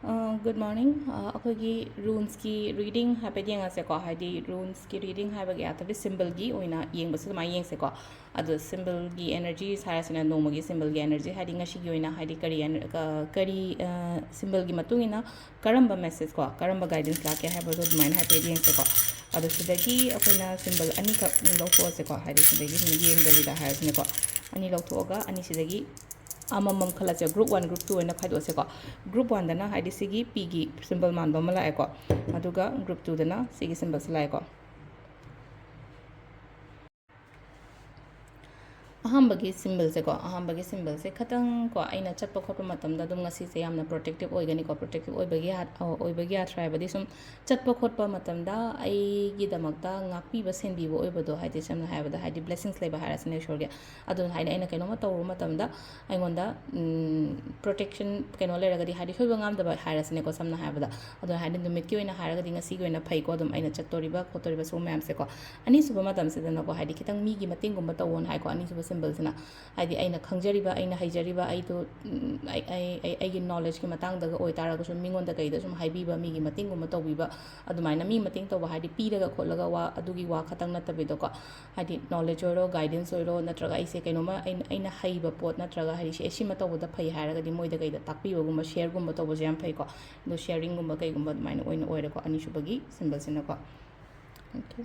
Good morning. ꯑꯩꯈꯣꯏꯒꯤ ꯔꯨꯟꯁꯀꯤ reading ꯍꯥꯏꯐꯦꯠ ꯌꯦꯡꯉꯁꯦꯀꯣ ꯍꯥꯏꯗꯤ ꯔꯨꯟꯁꯀꯤ ꯔꯤꯗꯤꯡ ꯍꯥꯏꯕꯒꯤ ꯑꯥꯔꯊꯗꯤ ꯁꯤꯝꯕꯜꯒꯤ ꯑꯣꯏꯅ ꯌꯦꯡꯕꯁꯤ ꯑꯗꯨꯃꯥꯏꯅ ꯌꯦꯡꯁꯦꯀꯣ ꯑꯗꯣ ꯁꯤꯝꯕꯜꯒꯤ ꯑꯦꯅꯔꯖꯤꯁ ꯍꯥꯏꯔꯁꯤꯅ ꯅꯣꯡꯃꯒꯤ ꯁꯤꯝꯕꯜꯒꯤ ꯑꯦꯅꯔꯖꯤ ꯍꯥꯏꯗꯤ ꯉꯁꯤꯒꯤ ꯑꯣꯏꯅ ꯍꯥꯏꯗꯤ ꯀꯔꯤ ꯁꯤꯝꯕꯜꯒꯤ ꯃꯇꯨꯡ ꯏꯟꯅ ꯀꯔꯝꯕ ꯃꯦꯁꯦꯖ ꯀꯣ ꯀꯔꯝꯕ ꯒꯥꯏꯗꯦꯟꯁ ꯂꯥꯛꯀꯦ ꯍꯥꯏꯕꯗꯣ ꯑꯗꯨꯃꯥꯏꯅ ꯍꯥꯏꯐꯦꯠ ꯌꯦꯡꯁꯦꯀꯣ ꯑꯗꯣ ꯁꯤꯗꯒꯤ ꯑꯩꯈꯣꯏꯅ ꯁꯤꯝꯕꯜ ꯑꯅꯤꯈꯛ ꯂꯧꯊꯣꯛꯑꯁꯦꯀꯣ ꯍꯥꯏꯗꯤ ꯁꯤꯗꯒꯤ ꯁꯨꯝ ꯌꯦꯡꯗꯕꯤꯗ ꯍꯥꯏꯔꯁꯤꯅꯦꯀꯣ ꯑꯅꯤ ꯂꯧꯊꯣꯛꯑꯒ ꯑꯅꯤꯁꯤꯗꯒꯤ ꯑꯃꯃꯝ ꯈꯜꯂꯁꯦ ꯒ꯭ꯔꯨꯞ 1 ꯒ꯭ꯔꯨꯞ 2 ꯑꯣꯏꯅ ꯈꯥꯏꯗꯣꯛꯑꯁꯦꯀꯣ ꯒ꯭ꯔꯨꯞ 1ꯗꯅ ꯍꯥꯏꯗꯤ ꯁꯤꯒꯤ ꯄꯤꯒꯤ ꯁꯤꯝꯕꯜ ꯃꯥꯟꯕ ꯑꯃ ꯂꯥꯛꯑꯦꯀꯣ ꯑꯗꯨꯒ ꯒ꯭ꯔꯨꯞ 2ꯗꯅ ꯁꯤꯒꯤ ꯁꯤꯝꯕꯜꯁꯤ ꯂꯥꯛꯑꯦꯀꯣ ꯑꯍꯥꯟꯕꯒꯤ ꯁꯤꯝꯕꯜꯁꯦ ꯈꯇꯪ ꯀꯣ ꯑꯩꯅ ꯆꯠꯄ ꯈꯣꯠꯄ ꯃꯇꯝꯗ ꯑꯗꯨꯝ ꯉꯁꯤꯁꯦ ꯌꯥꯝꯅ ꯄ꯭ꯔꯣꯇꯦꯛꯇꯤቭ ꯑꯣꯏꯒꯅꯤꯀꯣ ꯄ꯭ꯔꯣꯇꯦꯛꯇꯤቭ ꯑꯣꯏꯕꯒꯤ ꯑꯥꯊ꯭ꯔ ꯍꯥꯏꯕꯗꯤ ꯁꯨꯝ ꯆꯠꯄ ꯈꯣꯠꯄ ꯃꯇꯝꯗ ꯑꯩꯒꯤꯗꯃꯛꯇ ꯉꯥꯛꯄꯤꯕ ꯁꯦꯟꯕꯤꯕ ꯑꯣꯏꯕꯗꯣ ꯍꯥꯏꯗꯤ ꯁꯝꯅ ꯍꯥꯏꯔꯕꯗ ꯍꯥꯏꯗꯤ ꯕ꯭ꯂꯦꯁꯤꯡꯁ ꯂꯩꯕ ꯍꯥꯏꯔꯁꯤꯅꯦ ꯏꯁꯣꯔꯒꯤ ꯑꯗꯨꯅ ꯍꯥꯏꯗꯤ ꯑꯩꯅ ꯀꯩꯅꯣꯝꯃ ꯇꯧꯔꯨꯕ ꯃꯇꯝꯗ ꯑꯩꯉꯣꯟꯗ ꯄ꯭ꯔꯣꯇꯦꯛꯁꯟ ꯀꯩꯅꯣ ꯂꯩꯔꯒꯗꯤ ꯍꯥꯏꯗꯤ ꯁꯣꯏꯕ ꯉꯥꯝꯗꯕ ꯍꯥꯏꯔꯁꯤꯅꯦꯀꯣ ꯁꯝꯅ ꯍꯥꯏꯔꯕꯗ ꯑꯗꯨꯅ ꯍꯥꯏꯗꯤ ꯅꯨꯃꯤꯠꯀꯤ ꯑꯣꯏꯅ ꯍꯥꯏꯔꯒꯗꯤ ꯉꯁꯤꯒꯤ ꯑꯣꯏꯅ ꯐꯩꯀꯣ ꯑꯗꯨꯝ ꯑꯩꯅ ꯆꯠꯇꯣꯔꯤꯕ ꯈꯣꯠꯇꯣꯔꯤꯕ ꯁꯤꯒꯨꯝꯕ ꯃꯌꯥꯝꯁꯦꯀꯣ ꯑꯅꯤꯁꯨꯕ ꯃꯇꯝꯁꯤꯗꯅꯀꯣ ꯍꯥꯏꯗꯤ ꯈꯤꯇꯪ ꯃꯤꯒꯤ ꯃꯇꯦꯡꯒꯨꯝꯕ ꯇꯧꯋꯣꯅ ꯍꯥꯏꯀꯣ ꯑꯅꯤꯁꯨꯕ ꯁꯤꯝꯕꯜꯁꯤꯅ ꯍꯥꯏꯗꯤ ꯑꯩꯅ ꯈꯪꯖꯔꯤꯕ ꯑꯩꯅ ꯍꯩꯖꯔꯤꯕ ꯑꯩꯗꯣ ꯑꯩꯒꯤ ꯅꯣꯂꯦꯖꯀꯤ ꯃꯇꯥꯡꯗꯒ ꯑꯣꯏꯇꯥꯔꯒꯁꯨ ꯃꯤꯉꯣꯟꯗ ꯀꯩꯗ ꯁꯨꯝ ꯍꯥꯏꯕꯤꯕ ꯃꯤꯒꯤ ꯃꯇꯦꯡꯒꯨꯝꯕ ꯇꯧꯕꯤꯕ ꯑꯗꯨꯃꯥꯏꯅ ꯃꯤ ꯃꯇꯦꯡ ꯇꯧꯕ ꯍꯥꯏꯗꯤ ꯄꯤꯔꯒ ꯈꯣꯠꯂꯒ ꯑꯗꯨꯒꯤ ꯋꯥ ꯈꯇꯪ ꯅꯠꯇꯕꯤꯗꯀꯣ ꯍꯥꯏꯗꯤ ꯅꯣꯂꯦꯖ ꯑꯣꯏꯔꯣ ꯒꯥꯏꯗꯦꯟꯁ ꯑꯣꯏꯔꯣ ꯅꯠꯇ꯭ꯔꯒ ꯑꯩꯁꯦ ꯀꯩꯅꯣꯝꯃ ꯑꯩꯅ ꯍꯩꯕ ꯄꯣꯠ ꯅꯠꯇ꯭ꯔꯒ ꯍꯥꯏꯗꯤ ꯁꯤꯃ ꯇꯧꯕꯗ ꯐꯩ ꯍꯥꯏꯔꯒꯗꯤ ꯃꯣꯏꯗ ꯀꯩꯗ ꯇꯥꯛꯄꯤꯕꯒꯨꯝꯕ ꯁꯦꯌꯔꯒꯨꯝꯕ ꯇꯧꯕꯁꯦ ꯌꯥꯝ ꯐꯩꯀꯣ ꯑꯗꯣ ꯁꯦꯌꯔꯤꯡꯒꯨꯝꯕ ꯀꯩꯒꯨꯝꯕ ꯑꯗꯨꯃꯥꯏꯅ ꯑꯣꯏꯅ ꯑꯣꯏꯔꯦꯀꯣ ꯑꯅꯤꯁꯨꯕꯒꯤ ꯁꯤꯝꯕꯜꯁꯤꯅꯀꯣ ꯊꯦꯡꯛ ꯌꯨ